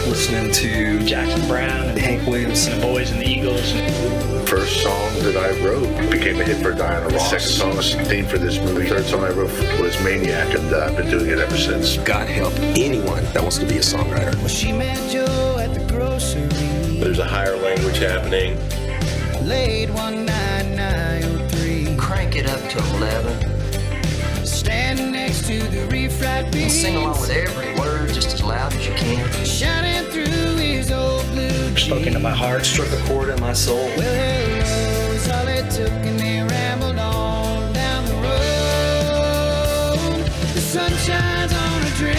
listening to Jackson Brown and Hank Williams and the Boys and the Eagles. First song that I wrote became a hit for Diana Ross. Second song was the theme for this movie. Third song I wrote was Maniac, and I've been doing it ever since. God help anyone that wants to be a songwriter. Well, she met Joe at the grocery. There's a higher language happening. Late 19903. Crank it up to 11. Standing next to the refract beam. And sing along with every word just as loud as you can. Shining through his old blue jeans. Spoke into my heart, struck a chord in my soul. Well, hello was all it took, and they rambled on down the road. The sun shines on a dreamer.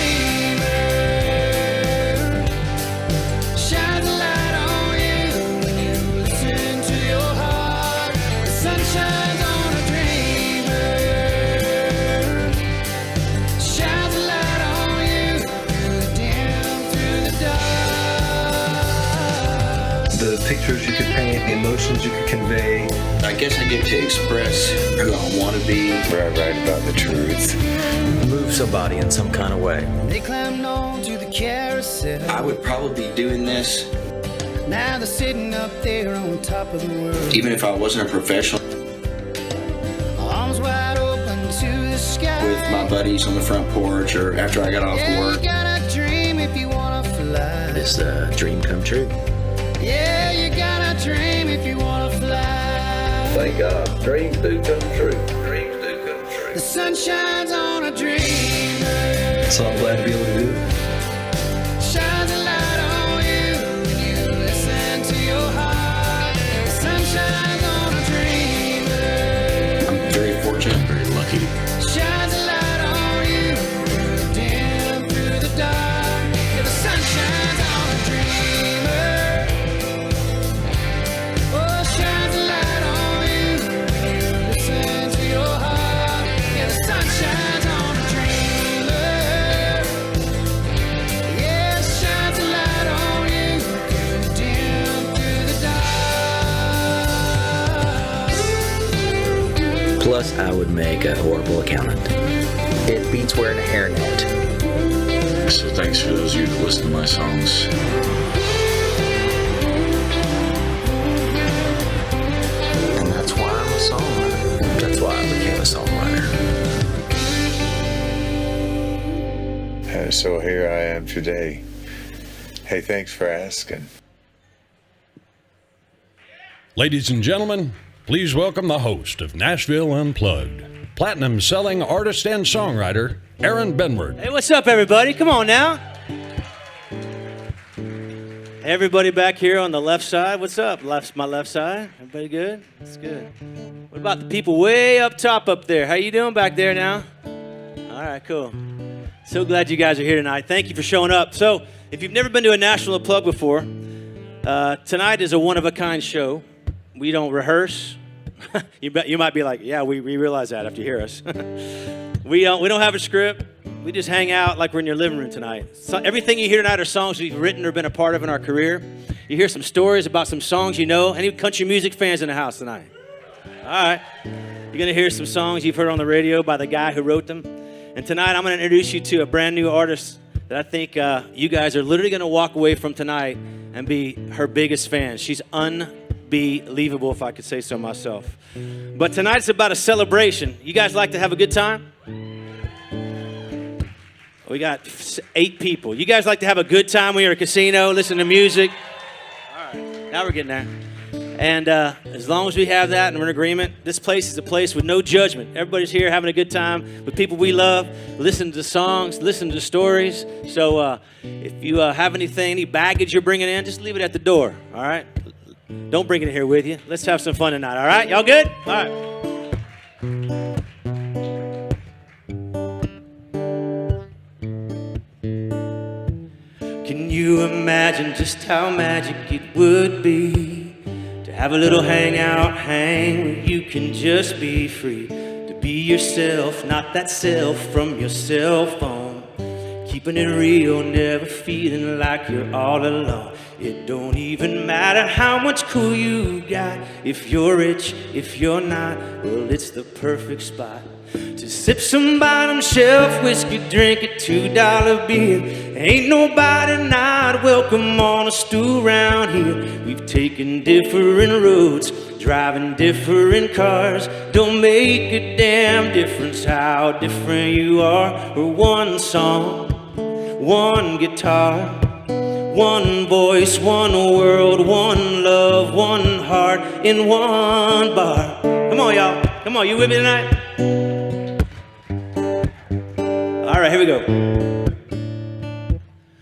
Shines a light on you when you listen to your heart. The sun shines on a dreamer. Shines a light on you through the dim, through the dark. The pictures you could paint, the emotions you could convey. I guess I get to express who I want to be. Where I write about the truth. Move somebody in some kind of way. They climbed on to the carousel. I would probably be doing this Now they're sitting up there on top of the world. even if I wasn't a professional, Arms wide open to the sky. with my buddies on the front porch or after I got off Yeah, work. you gotta dream if you wanna fly. This dream come true. Yeah, you gotta dream if you wanna fly. Thank God, dreams do come true. Dreams do come true. The sun shines on a dreamer. So I'm glad to be able to do it. Shines a light on you when you listen to your heart. The sun shines on a dreamer. I'm very fortunate, very lucky. Shines a light on you through the dim, through the dark. Yeah, the sun shines on a dreamer. Oh, shines a light on you when you listen to your heart. Yeah, the sun shines on a dreamer. Yeah, shines a light on you through the dim, through the dark. Plus, I would make a horrible accountant. It beats wearing a hairnet. So thanks for those of you that listen to my songs. And that's why I'm a songwriter. That's why I became a songwriter. So here I am today. Hey, thanks for asking. Ladies and gentlemen, please welcome the host of Nashville Unplugged, platinum-selling artist and songwriter, Aaron Benward. Hey, what's up, everybody? Come on now. Everybody back here on the left side, what's up? My left side. Everybody good? That's good. What about the people way up top up there? How you doing back there now? All right, cool. So glad you guys are here tonight. Thank you for showing up. So, if you've never been to a Nashville Unplugged before, tonight is a one-of-a-kind show. We don't rehearse. You might be like, yeah, we realize that after you hear us. We don't have a script. We just hang out like we're in your living room tonight. So everything you hear tonight are songs we've written or been a part of in our career. You hear some stories about some songs you know. Any country music fans in the house tonight? All right. You're going to hear some songs you've heard on the radio by the guy who wrote them. And tonight I'm going to introduce you to a brand new artist that I think you guys are literally going to walk away from tonight and be her biggest fan. She's unbelievable, if I could say so myself. But tonight's about a celebration. You guys like to have a good time? We got 8 people. You guys like to have a good time when you're at a casino, listen to music? All right, now we're getting there. And as long as we have that and we're in agreement, this place is a place with no judgment. Everybody's here having a good time with people we love, listening to songs, listening to stories. So if you have anything, any baggage you're bringing in, just leave it at the door, all right? Don't bring it here with you. Let's have some fun tonight, all right? Y'all good? All right. Can you imagine just how magic it would be to have a little hangout, hang where you can just be free, to be yourself, not that self from your cell phone, keeping it real, never feeling like you're all alone. It don't even matter how much cool you got, if you're rich, if you're not, well, it's the perfect spot. To sip some bottom shelf whiskey, drink a $2 beer. Ain't nobody not welcome on a stool round here. We've taken different roads, driving different cars. Don't make a damn difference how different you are. We're one song, one guitar, one voice, one world, one love, one heart in one bar. Come on, y'all. Come on, you with me tonight? All right, here we go.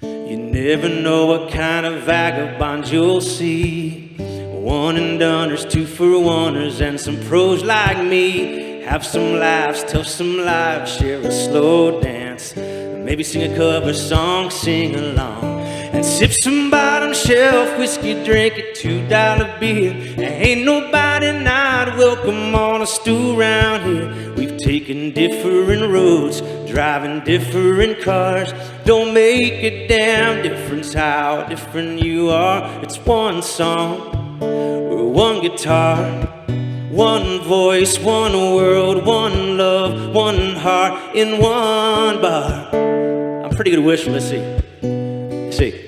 You never know what kind of vagabond you'll see. One and doneers, two for oneers, and some pros like me. Have some laughs, tell some lies, share a slow dance. Maybe sing a cover song, sing along. And sip some bottom shelf whiskey, drink a $2 beer. Ain't nobody not welcome on a stool round here. We've taken different roads, driving different cars. Don't make a damn difference how different you are. It's one song, we're one guitar, one voice, one world, one love, one heart in one bar. I'm pretty good at whistling. Let's see. Let's see.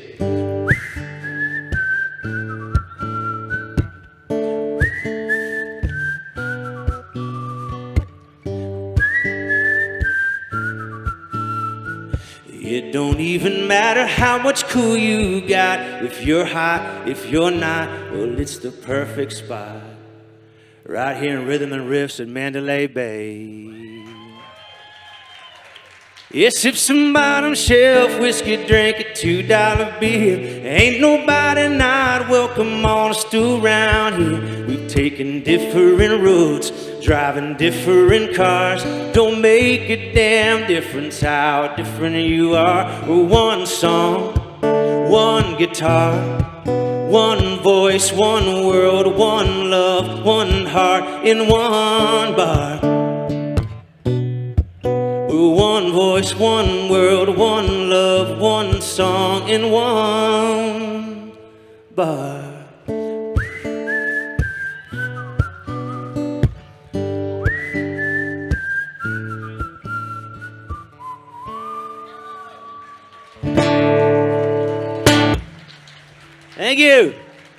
It don't even matter how much cool you got. If you're hot, if you're not, well, it's the perfect spot. Right here in Rhythm and Riffs at Mandalay Bay. Yeah, sip some bottom shelf whiskey, drink a $2 beer. Ain't nobody not welcome on a stool round here. We've taken different roads, driving different cars. Don't make a damn difference how different you are. We're one song, one guitar, one voice, one world, one love, one heart in one bar. We're one voice, one world, one love, one song in one bar. Thank you.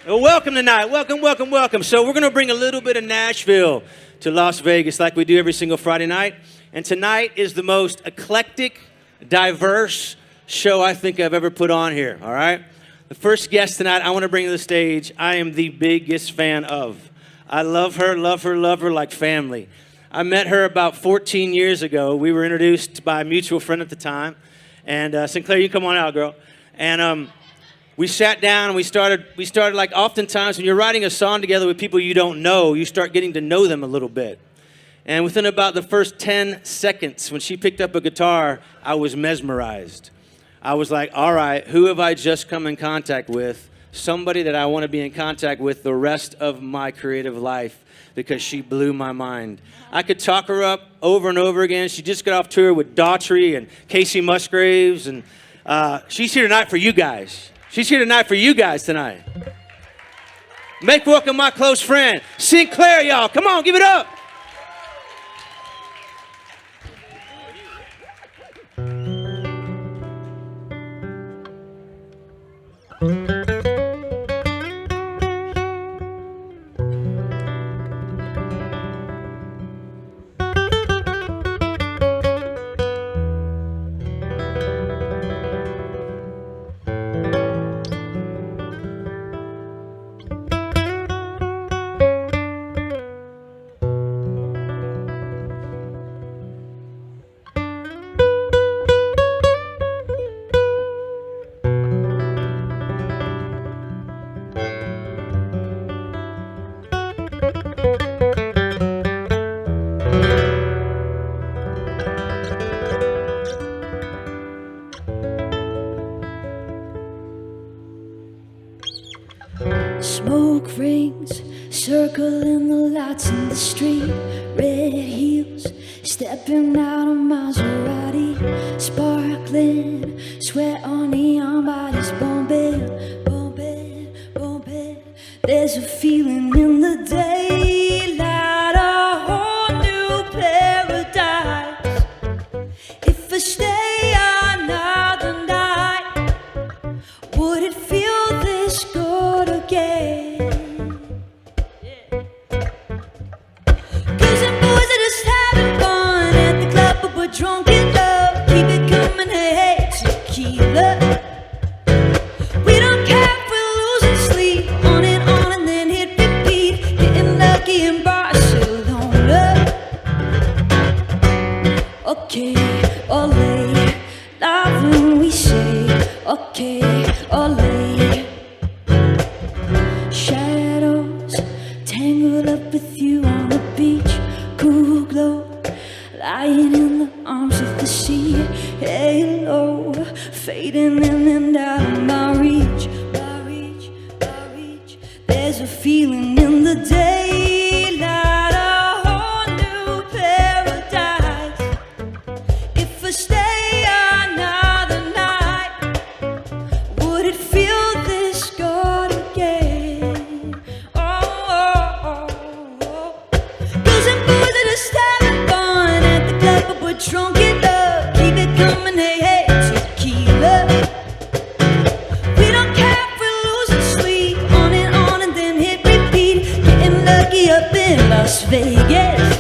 Well, welcome tonight. Welcome, welcome, welcome. So we're going to bring a little bit of Nashville to Las Vegas like we do every single Friday night. And tonight is the most eclectic, diverse show I think I've ever put on here, all right? The first guest tonight I want to bring to the stage, I am the biggest fan of. I love her like family. I met her about 14 years ago. We were introduced by a mutual friend at the time. And Sinclair, you come on out, girl. And we sat down and we started like oftentimes when you're writing a song together with people you don't know, you start getting to know them a little bit. And within about the first 10 seconds, when she picked up a guitar, I was mesmerized. I was like, all right, who have I just come in contact with? Somebody that I want to be in contact with the rest of my creative life, because she blew my mind. I could talk her up over and over again. She just got off tour with Daughtry and Casey Musgraves, and she's here tonight for you guys. She's here tonight for you guys tonight. Make welcome my close friend, Sinclair, y'all. Come on, give it up. Smoke rings, circling the lights in the street. Red heels, stepping out of Maserati. Sparkling, sweat on neon bodies. Bumping, bumping, bumping. There's a feeling in the daylight, a whole new paradise. lay. Shadows tangled up with you on the beach. Cool glow, lying in the arms of the sea. Halo, fading in and out of my reach. My reach, my reach. There's a feeling in the daylight, a whole new paradise. If I stay another night, would it feel this good again? Girls and boys are just having fun at the club, but we're drunk in love. Keep it coming, hey, hey, tequila. We don't care if we're losing sleep, on and then hit repeat. Getting lucky up in Las Vegas.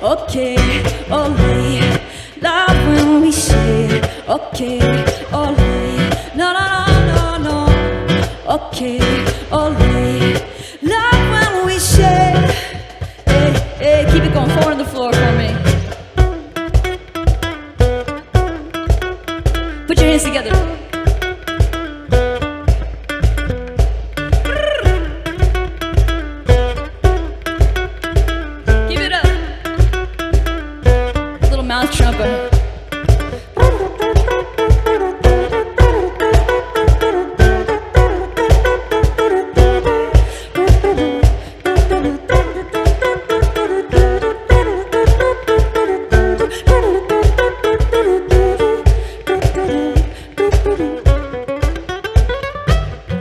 Okay, ole, love when we say, okay, ole, no, no, no, no, no. Okay, ole, love when we say, hey, hey, keep it going, 4 on the floor for me. Put your hands together. Keep it up. Little mouth trumpet.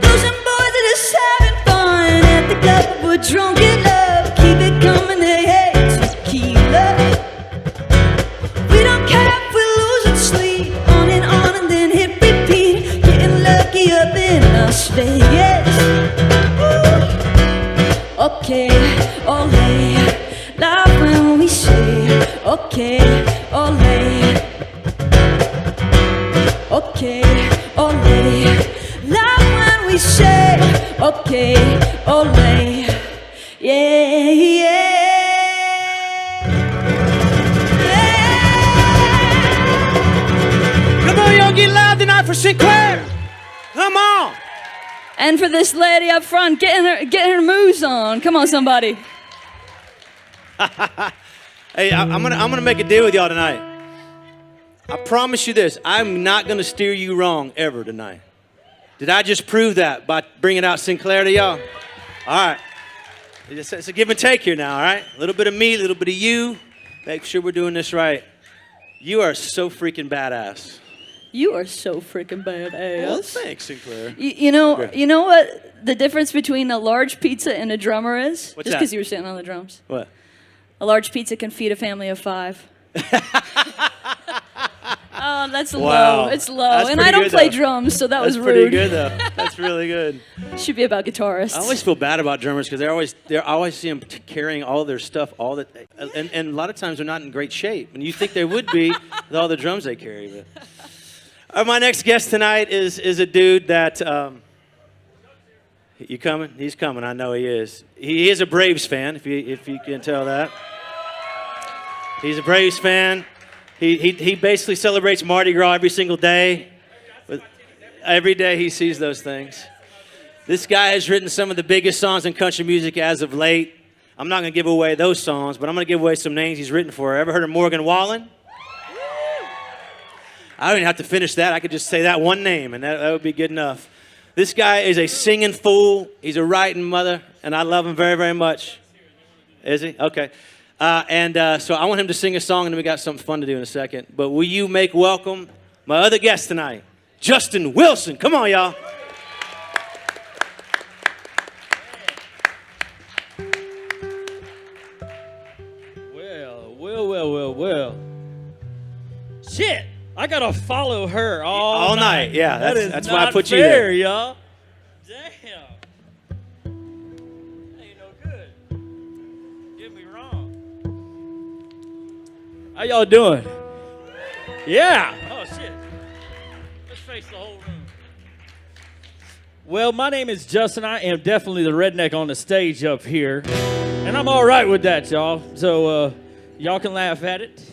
Girls and boys are just having fun at the club, but we're drunk in love. Keep it coming, hey, hey, tequila. We don't care if we're losing sleep, on and then hit repeat. Getting lucky up in Las Vegas. Woo. Okay, ole, love when we say, okay, ole. Okay, ole, love when we say, okay, ole, yeah, yeah. Come on, y'all, get loud tonight for Sinclair. Come on. And for this lady up front, getting her moves on. Come on, somebody. Hey, I'm gonna make a deal with y'all tonight. I promise you this: I'm not gonna steer you wrong ever tonight. Did I just prove that by bringing out Sinclair to y'all? All right. It's a give and take here now. All right. A little bit of me, a little bit of you. Make sure we're doing this right. You are so freaking badass. You are so freaking badass. Well, thanks, Sinclair. You know what the difference between a large pizza and a drummer is? What's Just that? because you were sitting on the drums. What? A large pizza can feed a family of 5. Oh, that's Wow. low. It's low. That's And pretty I don't good, play though. drums, so that was That's rude. pretty good, though. That's really good. Should be about guitarists. I always feel bad about drummers because I always see them carrying all their stuff, and a lot of times they're not in great shape. And you think they would be with all the drums they carry. But my next guest tonight is a dude that you coming? He's coming. I know he is. He is a Braves fan. If you can tell that, he's a Braves fan. He basically celebrates Mardi Gras every single day. Every day he sees those things. This guy has written some of the biggest songs in country music as of late. I'm not going to give away those songs, but I'm going to give away some names he's written for. Ever heard of Morgan Wallen? I don't even have to finish that. I could just say that one name, and that would be good enough. This guy is a singing fool. He's a writing mother, and I love him very, very much. Is he? Okay. So I want him to sing a song, and then we got something fun to do in a second. But will you make welcome my other guest tonight, Justin Wilson? Come on, y'all. Well. Shit, I gotta follow her All night. Yeah, that's why I put you fair, there. Y'all. Damn. Ain't no good. Get me wrong. How y'all doing? Yeah. Oh shit. Let's face the whole room. Well, my name is Justin. I am definitely the redneck on the stage up here, and I'm all right with that, y'all. So y'all can laugh at it.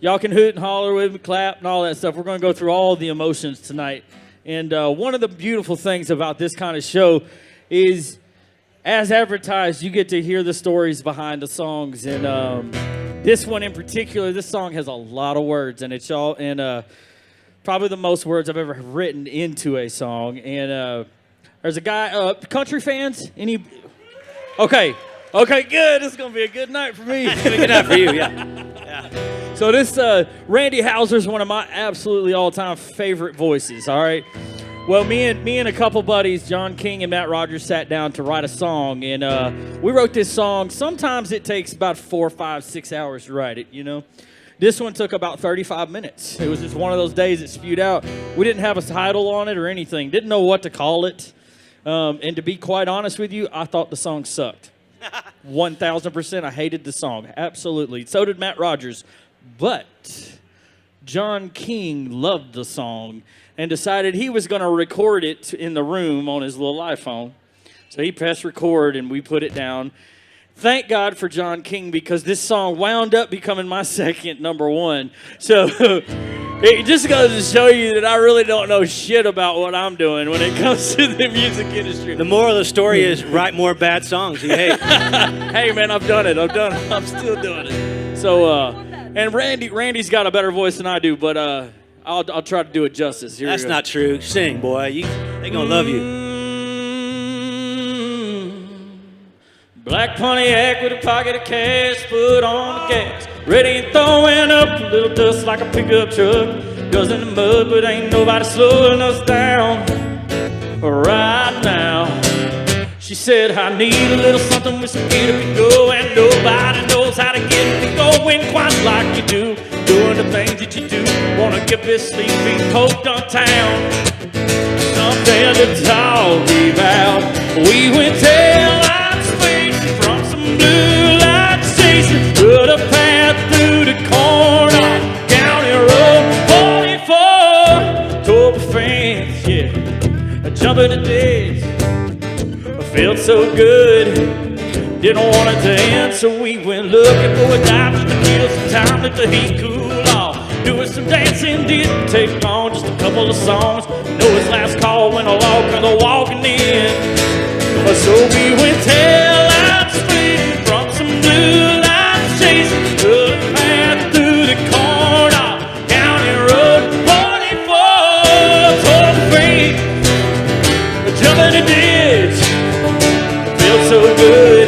Y'all can hoot and holler with me, clap, and all that stuff. We're going to go through all the emotions tonight. And one of the beautiful things about this kind of show is, as advertised, you get to hear the stories behind the songs. And this one in particular, this song has a lot of words, and it's all probably the most words I've ever written into a song. And there's a guy, country fans? Any? Okay, good. This is going to be a good night for me. It's gonna be a good night for you, yeah. So this Randy Houser is one of my absolutely all-time favorite voices, all right? Well, me and a couple buddies, John King and Matt Rogers, sat down to write a song, and we wrote this song. Sometimes it takes about 4, 5, 6 hours to write it, you know? This one took about 35 minutes. It was just one of those days it spewed out. We didn't have a title on it or anything. Didn't know what to call it. And to be quite honest with you, I thought the song sucked. 1,000%. I hated the song. Absolutely. So did Matt Rogers. But John King loved the song and decided he was going to record it in the room on his little iPhone. So he pressed record and we put it down. Thank God for John King, because this song wound up becoming my second number one. So it just goes to show you that I really don't know shit about what I'm doing when it comes to the music industry. The moral of the story is write more bad songs you hate. Hey, man, I've done it. I'm still doing it. So, and Randy's got a better voice than I do, but I'll try to do it justice. Here That's not true. Sing, boy. They gonna love you. Black Pontiac with a pocket of cash, foot on the gas, ready and throwing up a little dust like a pickup truck. Goes in the mud, but ain't nobody slowing us down right now. She said, I need a little something with some get me go, and nobody knows how to get me going quite like you do. Doing the things that you do, wanna get this sleep feet poked on town. Something to talk about. We went tail lights speeding from some blue lights chasing, put a path through the corner, County Road 44, tore the fence, yeah, jumping the ditch. Felt so good, didn't want it to end, so we went looking for a dive just to kill some time, let the heat cool off. Doing some dancing didn't take long, just a couple of songs. Know his last call when the walking in. So we went tail lights speeding from some blue lights chasing, took a path through the corner, County Road 44, tore the fence, jumping the ditch. So good,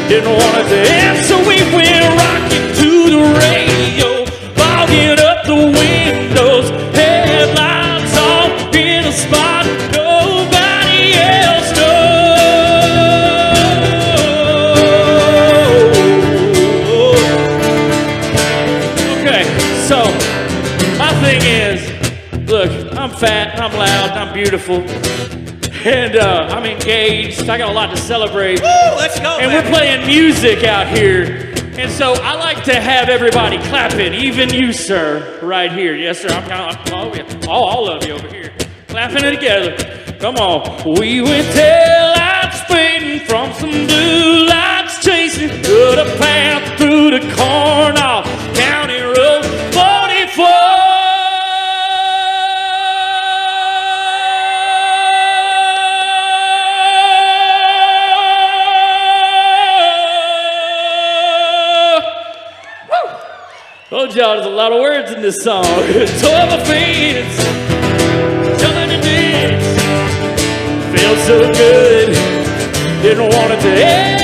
didn't want it to end, so we went rocking to the radio, fogging up the windows, headlights off in a spot nobody else knows. Okay, so my thing is, look, I'm fat, I'm loud, I'm beautiful. And I'm engaged. I got a lot to celebrate. Woo, let's go, and man. We're playing music out here. And so I like to have everybody clapping, even you, sir, right here. Yes, sir. All of you over here. Clapping it together. Come on. We went tail lights speeding from some blue lights chasing, put a path through the corner, County Road 44. Told y'all there's a lot of words in this song. Tore my fence, jumping the ditch. Felt so good, didn't want it to end.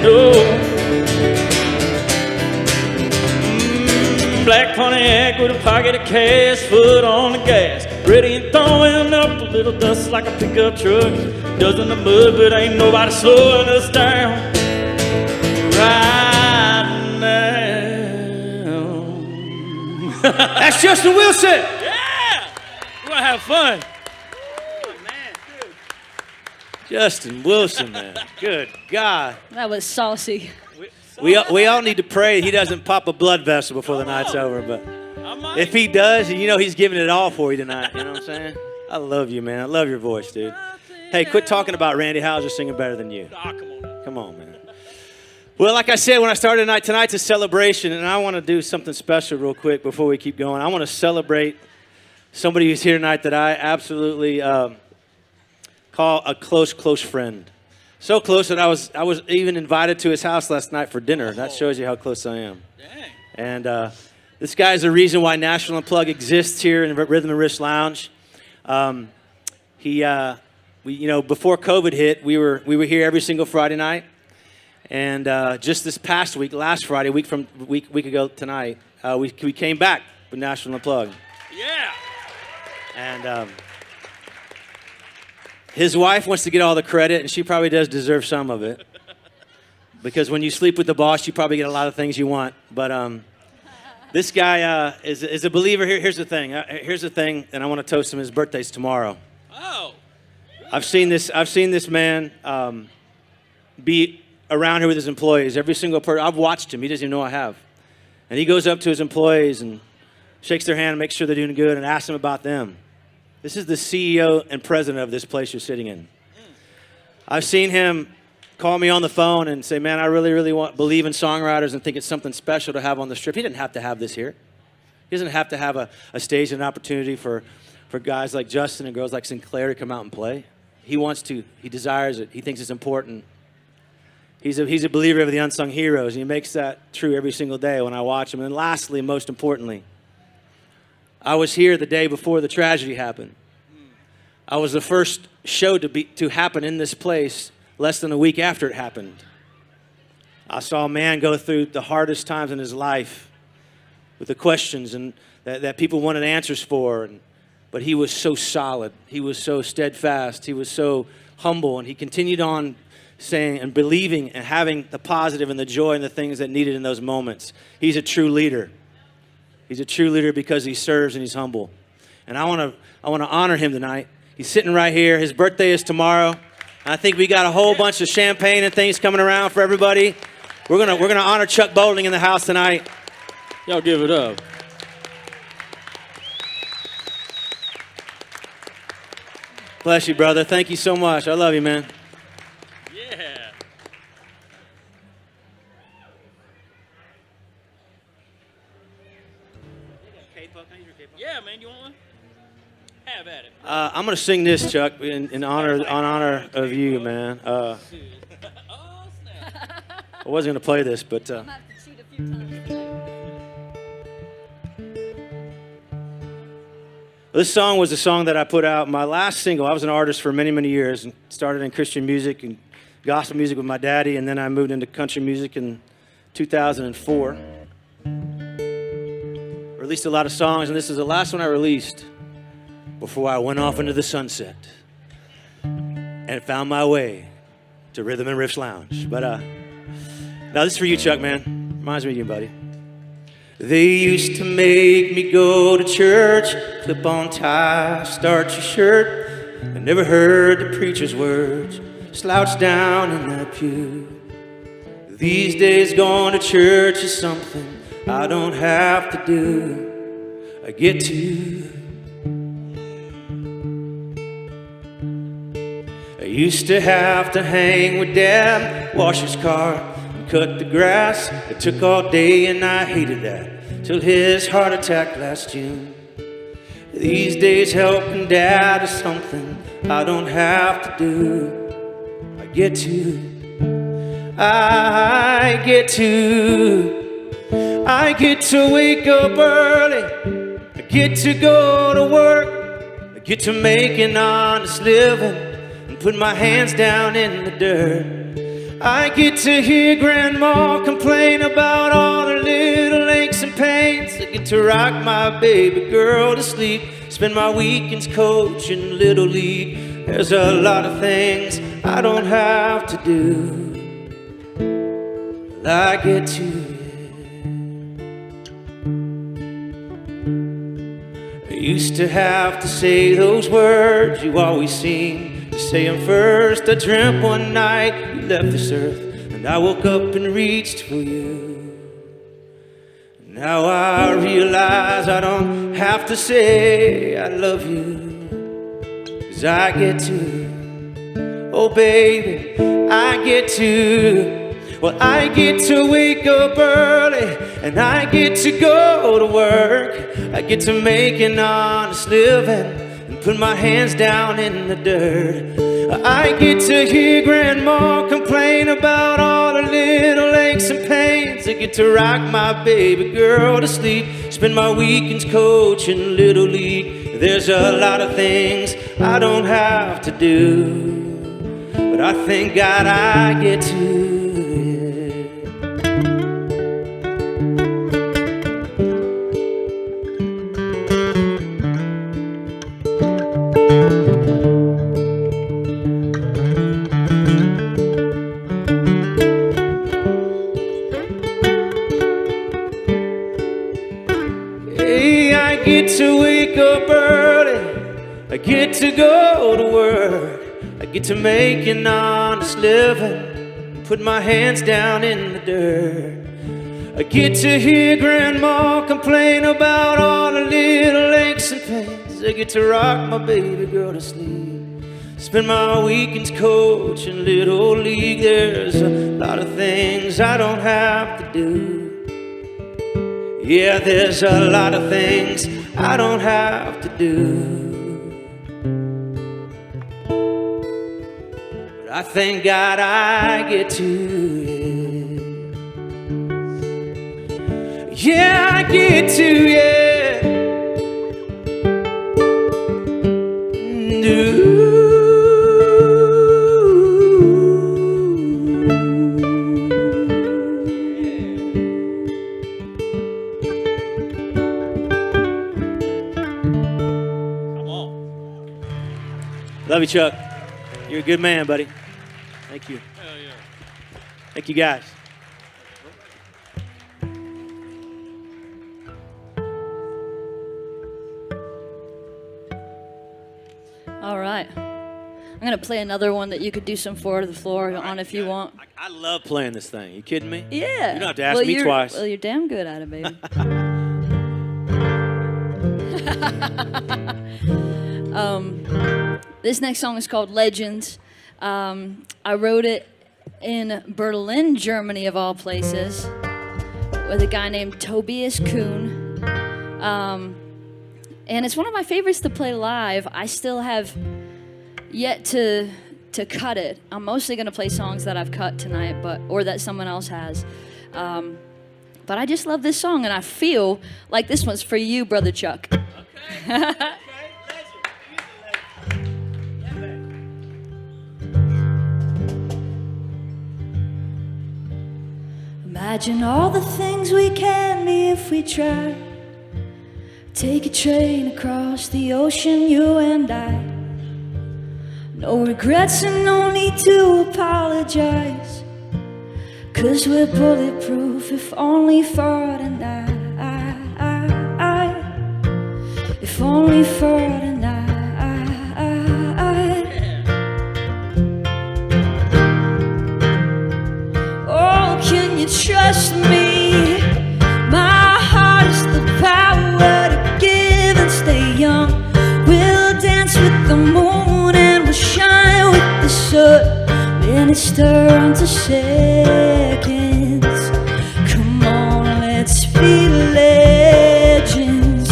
No. Black Pontiac with a pocket of cash, foot on the gas, ready and throwing up a little dust like a pickup truck. Does in the mud, but ain't nobody slowing us down right now. That's Justin Wilson. Yeah, we're gonna have fun. Justin Wilson, man. Good God. That was saucy. We all need to pray he doesn't pop a blood vessel before the night's over, but if he does, you know he's giving it all for you tonight. You know what I'm saying? I love you, man. I love your voice, dude. Hey, quit talking about Randy Houser singing better than you. Ah, come on. Come on, man. Well, like I said, when I started tonight, tonight's a celebration, and I want to do something special real quick before we keep going. I want to celebrate somebody who's here tonight that I absolutely call a close friend. So close that I was even invited to his house last night for dinner. That shows you how close I am. Dang. And this guy is the reason why Nashville Unplugged exists here in Rhythm and Wrist Lounge. Before COVID hit, we were here every single Friday night. And just this past week, last Friday, week ago tonight, we came back with Nashville Unplugged. Yeah. And his wife wants to get all the credit, and she probably does deserve some of it. Because when you sleep with the boss, you probably get a lot of things you want. But this guy is a believer. Here's the thing. And I want to toast him. His birthday's tomorrow. Oh. I've seen this man be around here with his employees. Every single person. I've watched him. He doesn't even know I have. And he goes up to his employees and shakes their hand and makes sure they're doing good and asks them about them. This is the CEO and president of this place you're sitting in. I've seen him call me on the phone and say, man, I really believe in songwriters and think it's something special to have on the strip. He didn't have to have this here. He doesn't have to have a stage and an opportunity for guys like Justin and girls like Sinclair to come out and play. He wants to. He desires it. He thinks it's important. He's a believer of the unsung heroes, and he makes that true every single day when I watch him. And lastly, most importantly, I was here the day before the tragedy happened. I was the first show to happen in this place less than a week after it happened. I saw a man go through the hardest times in his life with the questions and that people wanted answers for. But he was so solid. He was so steadfast. He was so humble. And he continued on saying and believing and having the positive and the joy and the things that needed in those moments. He's a true leader. He's a true leader because he serves and he's humble. And I want to honor him tonight. He's sitting right here. His birthday is tomorrow. I think we got a whole bunch of champagne and things coming around for everybody. We're gonna honor Chuck Bowling in the house tonight. Y'all give it up. Bless you, brother. Thank you so much. I love you, man. Yeah. Yeah, man. You want one? Have at it. I'm gonna sing this, Chuck, in honor of you, man. Oh, snap. I wasn't gonna play this, but. I'm gonna have to cheat a few times. This song was a song that I put out, my last single. I was an artist for many, many years and started in Christian music and gospel music with my daddy, and then I moved into country music in 2004. Released a lot of songs, and this is the last one I released before I went off into the sunset and found my way to Rhythm and Riffs Lounge. But now this is for you, Chuck, man. Reminds me of you, buddy. They used to make me go to church, clip on tie, start your shirt. I never heard the preacher's words, slouched down in that pew. These days going to church is something I don't have to do. I get to. I used to have to hang with Dad, wash his car, and cut the grass. It took all day and I hated that, till his heart attack last June. These days helping Dad is something I don't have to do. I get to. I get to wake up early. I get to go to work. I get to make an honest living and put my hands down in the dirt. I get to hear Grandma complain about all her little aches and pains. I get to rock my baby girl to sleep, spend my weekends coaching Little League. There's a lot of things I don't have to do. I get to. I used to have to say those words you always seem to say them first. I dreamt one night you left this earth, and I woke up and reached for you. Now I realize I don't have to say I love you, 'cause I get to. Oh baby, I get to wake up early, and I get to go to work. I get to make an honest living and put my hands down in the dirt. I get to hear grandma complain about all the little aches and pains. I get to rock my baby girl to sleep, spend my weekends coaching Little League. There's a lot of things I don't have to do, but I thank God I get to. I get to wake up early, I get to go to work, I get to make an honest living, put my hands down in the dirt. I get to hear grandma complain about all the little aches and pains. I get to rock my baby girl to sleep, spend my weekends coaching Little League. There's a lot of things I don't have to do. Yeah, there's a lot of things I don't have to do, but I thank God I get to. Yeah, I get to, yeah. Love you, Chuck. You're a good man, buddy. Thank you. Hell yeah. Thank you, guys. All right. I'm going to play another one that you could do some 4 to the floor on if you want. I love playing this thing. You kidding me? Yeah. You don't have to ask me twice. Well, you're damn good at it, baby. This next song is called Legends. I wrote it in Berlin, Germany, of all places, with a guy named Tobias Kuhn. And it's one of my favorites to play live. I still have yet to cut it. I'm mostly going to play songs that I've cut tonight, or that someone else has. But I just love this song, and I feel like this one's for you, Brother Chuck. Okay. Imagine all the things we can be if we try. Take a train across the ocean, you and I. No regrets and no need to apologize, 'cause we're bulletproof, if only for tonight. If only for tonight. Oh, can you trust me? My heart is the power to give and stay young. We'll dance with the moon and we'll shine with the sun. Minutes turn to seconds. Come on, let's be legends.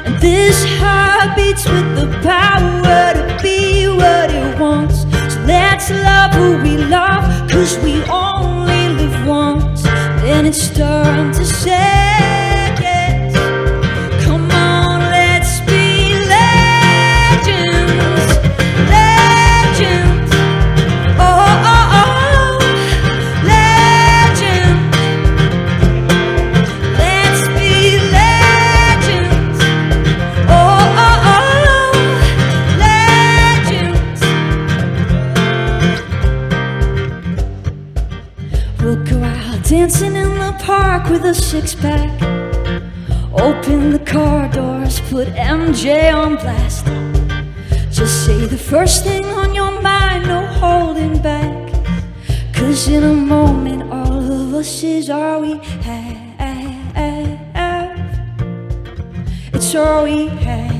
And this heart beats with the power to be what it wants. So let's love who we love, 'cause we only live once. Minutes turn to seconds. Come on, let's be legends. Legends. Oh, oh, oh. Legends. Let's be legends. Oh, oh, oh. Legends. We'll go out dancing in the park with a six-pack. Open the car doors, put MJ on blast. Just say the first thing on your mind, no holding back. 'Cause in a moment, all of us is all we have. It's all we have.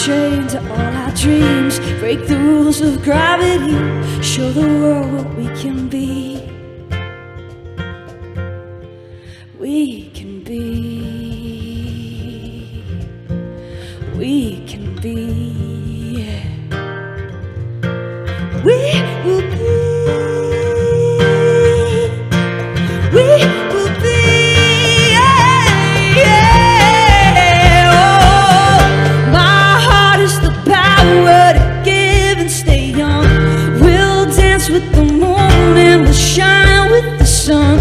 train to all our dreams. Break the rules of gravity. Show the world what we can be. We can be. We can be. We will be. We will be. With the moon and we'll shine with the sun.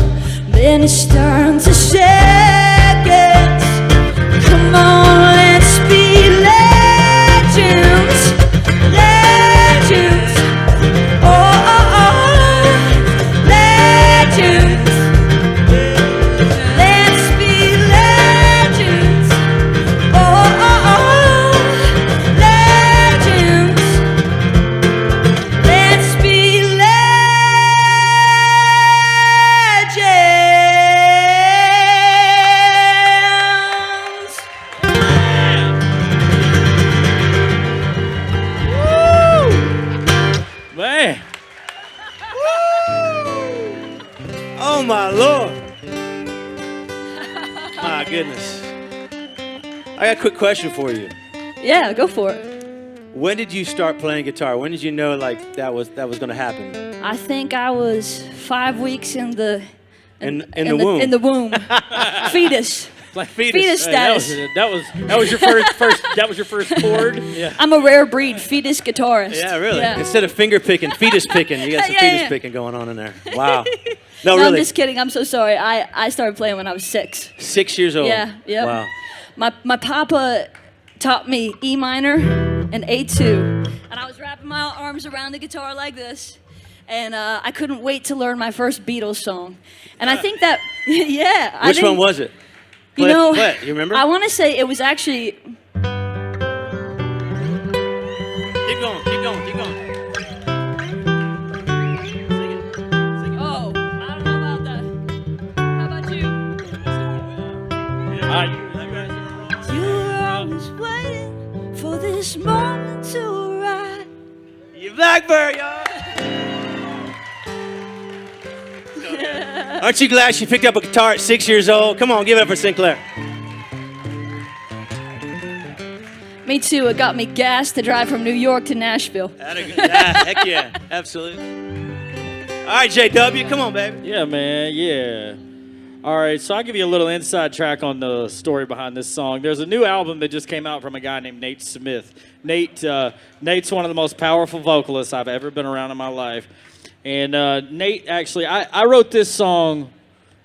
Minutes turn to seconds. Come on, let's be legends. Legends. Oh, oh, oh. Legends. Let's be legends. Oh, oh, oh. Legends. Let's be Man. Oh, my Lord. My goodness. I got a quick question for you. Yeah, go for it. When did you start playing guitar? When did you know like that was going to happen? I think I was 5 weeks in the In the womb. In the womb. Fetus. Like fetus. Status. That was your first that was your first chord. Yeah. I'm a rare breed fetus guitarist. Yeah, really. Yeah. Instead of finger picking, fetus picking. You got some fetus picking going on in there. Wow. No, No, really. I'm just kidding. I'm so sorry. I started playing when I was 6. 6 years old. Yeah, yep. Wow. My papa taught me E minor and A2. And I was wrapping my arms around the guitar like this. And I couldn't wait to learn my first Beatles song. And I think that, yeah. Which one was it? You know, What? You remember? I want to say it was actually. Keep going. Keep going. Keep going. Sing it. Sing it. Oh, I don't know about that. How about you? You were always waiting for this moment to arrive. You blackbird, y'all. Aren't you glad she picked up a guitar at 6 years old? Come on, give it up for Sinclair. Me too. It got me gas to drive from New York to Nashville. Heck yeah, absolutely. All right, JW, come on, baby. Yeah, man, yeah. All right, so I'll give you a little inside track on the story behind this song. There's a new album that just came out from a guy named Nate Smith. Nate's one of the most powerful vocalists I've ever been around in my life. And Nate, actually, I wrote this song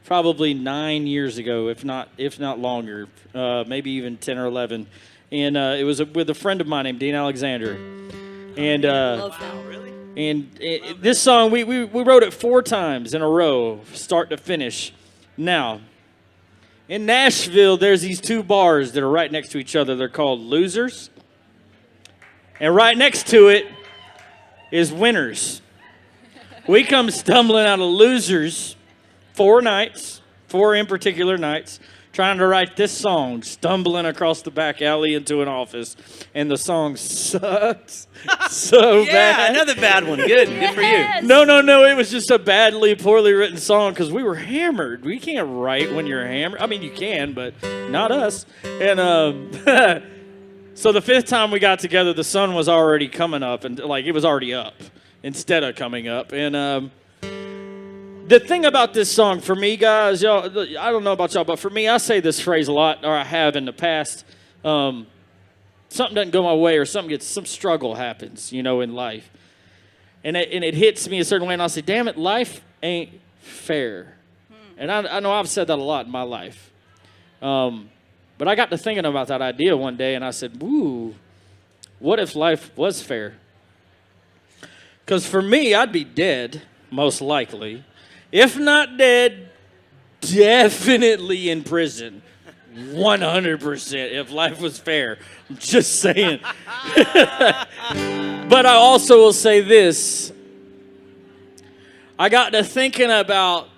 probably 9 years ago, if not longer, maybe even 10 or 11. And it was with a friend of mine named Dean Alexander. And this song, we wrote it 4 times in a row, start to finish. Now, in Nashville, there's these 2 bars that are right next to each other. They're called Losers. And right next to it is Winners. We come stumbling out of Losers 4 nights, 4 in particular nights, trying to write this song, stumbling across the back alley into an office, and the song sucks so bad. Yeah, another bad one. Good. Good for you. No, it was just a poorly written song because we were hammered. We can't write when you're hammered. I mean, you can, but not us. And so the 5th time we got together, the sun was already coming up, and like it was already up instead of coming up. And the thing about this song for me, guys, y'all, I don't know about y'all, but for me, I say this phrase a lot, or I have in the past. Something doesn't go my way, or some struggle happens, in life, and it hits me a certain way, and I'll say, "Damn it, life ain't fair." And I know I've said that a lot in my life, but I got to thinking about that idea one day, and I said, "Ooh, what if life was fair?" Because for me, I'd be dead, most likely. If not dead, definitely in prison. 100% if life was fair. I'm just saying. But I also will say this. I got to thinking about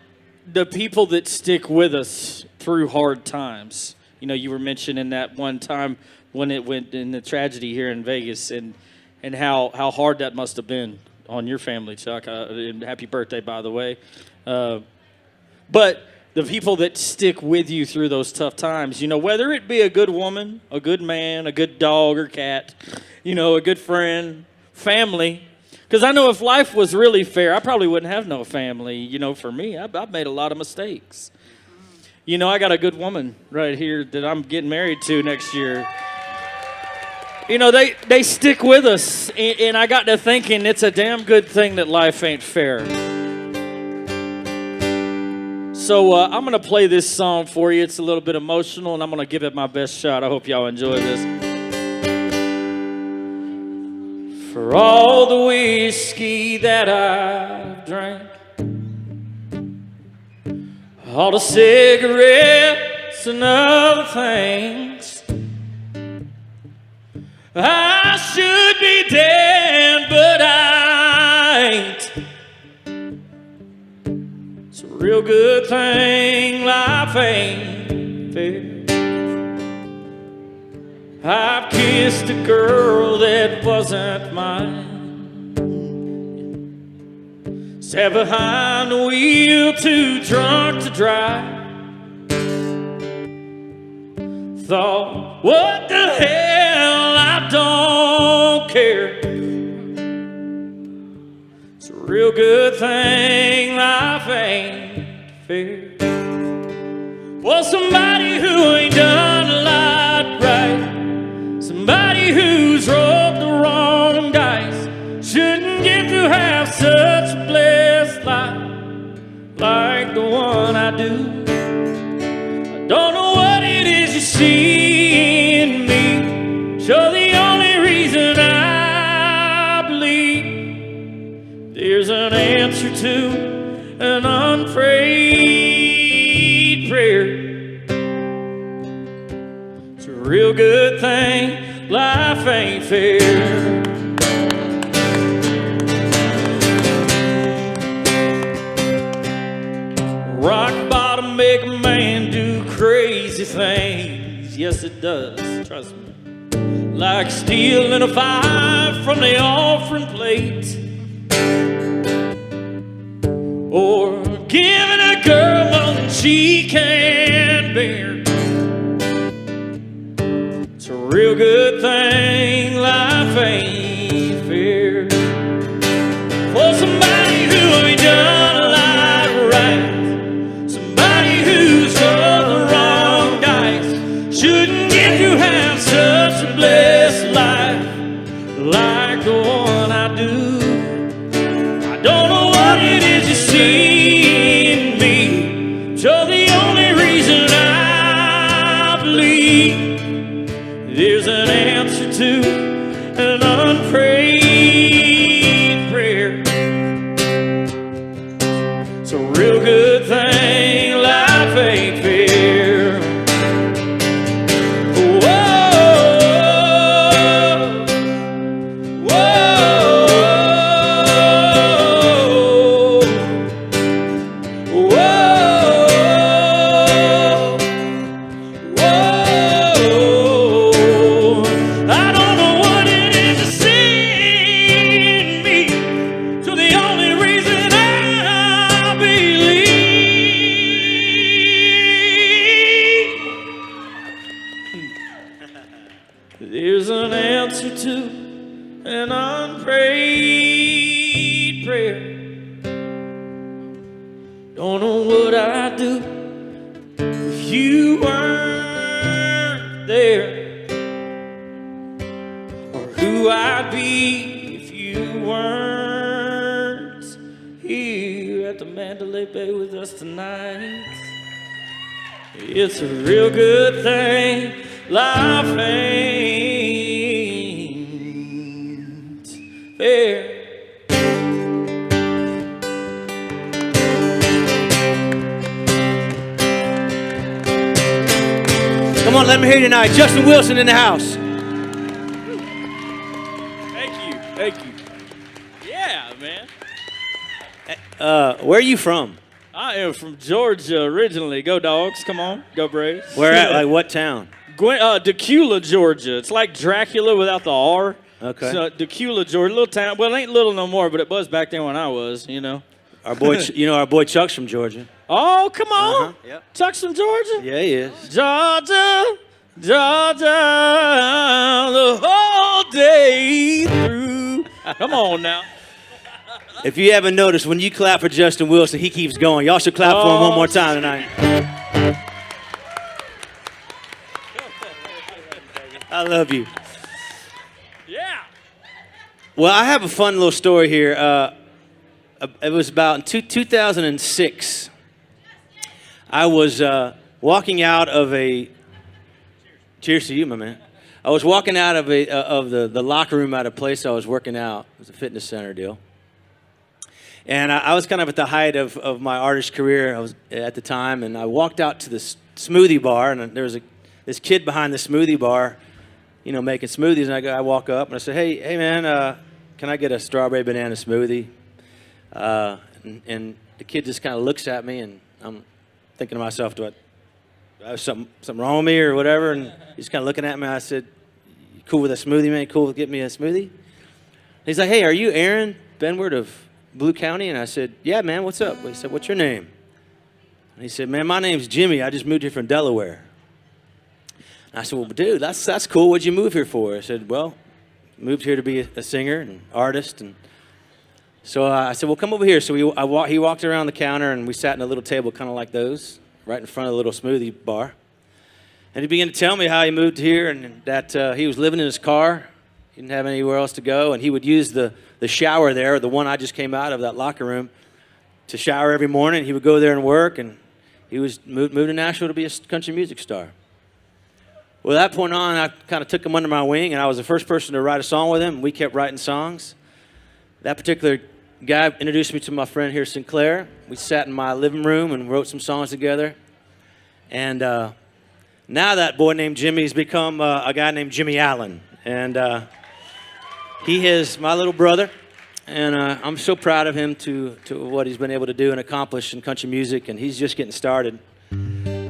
the people that stick with us through hard times you were mentioning that one time when it went in the tragedy here in Vegas, and how hard that must have been on your family, Chuck. And happy birthday, by the way. But the people that stick with you through those tough times, whether it be a good woman, a good man, a good dog or cat, a good friend, family. Because I know if life was really fair, I probably wouldn't have no family. For me, I've made a lot of mistakes. I got a good woman right here that I'm getting married to next year. They stick with us, and I got to thinking it's a damn good thing that life ain't fair. So I'm going to play this song for you. It's a little bit emotional, and I'm going to give it my best shot. I hope y'all enjoy this. For all the whiskey that I've drank, all the cigarettes and other things, I should be dead, but I ain't. It's a real good thing, life ain't fair. I've kissed a girl that wasn't mine, sat behind the wheel too drunk to drive. Thought, what the hell, I don't care. It's a real good thing, life ain't fair. Well, somebody who ain't done a lot right, somebody who's rolled the wrong dice, shouldn't get to have such a blessed life like the one I do. I don't know what it is you see in me, you're the only reason I believe there's an answer to an unprayed prayer. It's a real good thing, life ain't fair. Rock bottom make a man do crazy things. Yes, it does, trust me. Like stealing a $5 from the offering plate, or giving a girl more than she can bear. It's a real good thing, life ain't fair. For somebody who ain't done a lot right, somebody who's rolled the wrong dice, shouldn't get to have such a blessed life like the one I do. I don't know what it is you see in me, but you're the only reason I believe there's an answer to an unprayed prayer. It's a real good thing, life ain't fair. There's an answer to an unprayed prayer. Don't know what I'd do if you weren't there, or who I'd be if you weren't here at the Mandalay Bay with us tonight. It's a real good thing, life ain't fair. Come on, let me hear you tonight. Justin Wilson in the house. Thank you. Yeah, man. Where are you from? I am from Georgia originally. Go Dogs. Come on. Go Braves. Where at? Like what town? Decula, Georgia. It's like Dracula without the R. Okay. So Decula, Georgia, little town. Well, it ain't little no more, but it was back then when I was, you know. Our boy Chuck's from Georgia. Oh, come on. Uh-huh. Yep. Chuck's from Georgia? Yeah, he is. Georgia, Georgia, the whole day through. Come on now. If you haven't noticed, when you clap for Justin Wilson, he keeps going. Y'all should clap for him one more time tonight. I love you. Yeah. Well, I have a fun little story here. It was about 2006. I was walking out of a... Cheers to you, my man. I was walking out of the locker room at a place I was working out. It was a fitness center deal. And I was kind of at the height of my artist career I was at the time, and I walked out to this smoothie bar, and there was this kid behind the smoothie bar, you know, making smoothies, and I walk up, and I said, hey man, can I get a strawberry banana smoothie? And the kid just kind of looks at me, and I'm thinking to myself, do I have something wrong with me or whatever? And he's kind of looking at me, and I said, you cool with a smoothie, man? You cool with getting me a smoothie? And he's like, hey, are you Aaron Benward of Blue County? And I said, yeah, man, what's up? He said, what's your name? And he said, man, my name's Jimmy. I just moved here from Delaware. And I said, well, dude, that's cool. What'd you move here for? I said, well, moved here to be a singer and artist. And so I said, well, come over here. So he walked around the counter, and we sat in a little table kind of like those, right in front of the little smoothie bar. And he began to tell me how he moved here and that he was living in his car. He didn't have anywhere else to go, and he would use the shower there, the one I just came out of, that locker room, to shower every morning. He would go there and work, and he was moved to Nashville to be a country music star. Well, at that point on, I kind of took him under my wing, and I was the first person to write a song with him, and we kept writing songs. That particular guy introduced me to my friend here, Sinclair. We sat in my living room and wrote some songs together. And now that boy named Jimmy has become a guy named Jimmy Allen. And he is my little brother, and I'm so proud of him to what he's been able to do and accomplish in country music, and he's just getting started.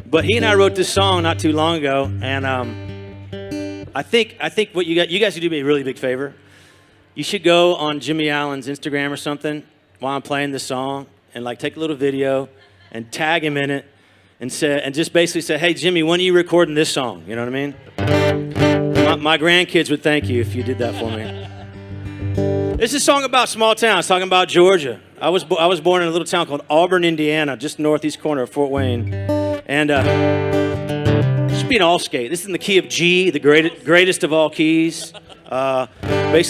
But he and I wrote this song not too long ago, and I think what you guys could do me a really big favor. You should go on Jimmy Allen's Instagram or something while I'm playing this song, and like take a little video and tag him in it, and just basically say, hey Jimmy, when are you recording this song? You know what I mean? My grandkids would thank you if you did that for me. This is a song about small towns, talking about Georgia. I was born in a little town called Auburn, Indiana, just northeast corner of Fort Wayne. And this should be an all skate. This is in the key of G, the greatest of all keys.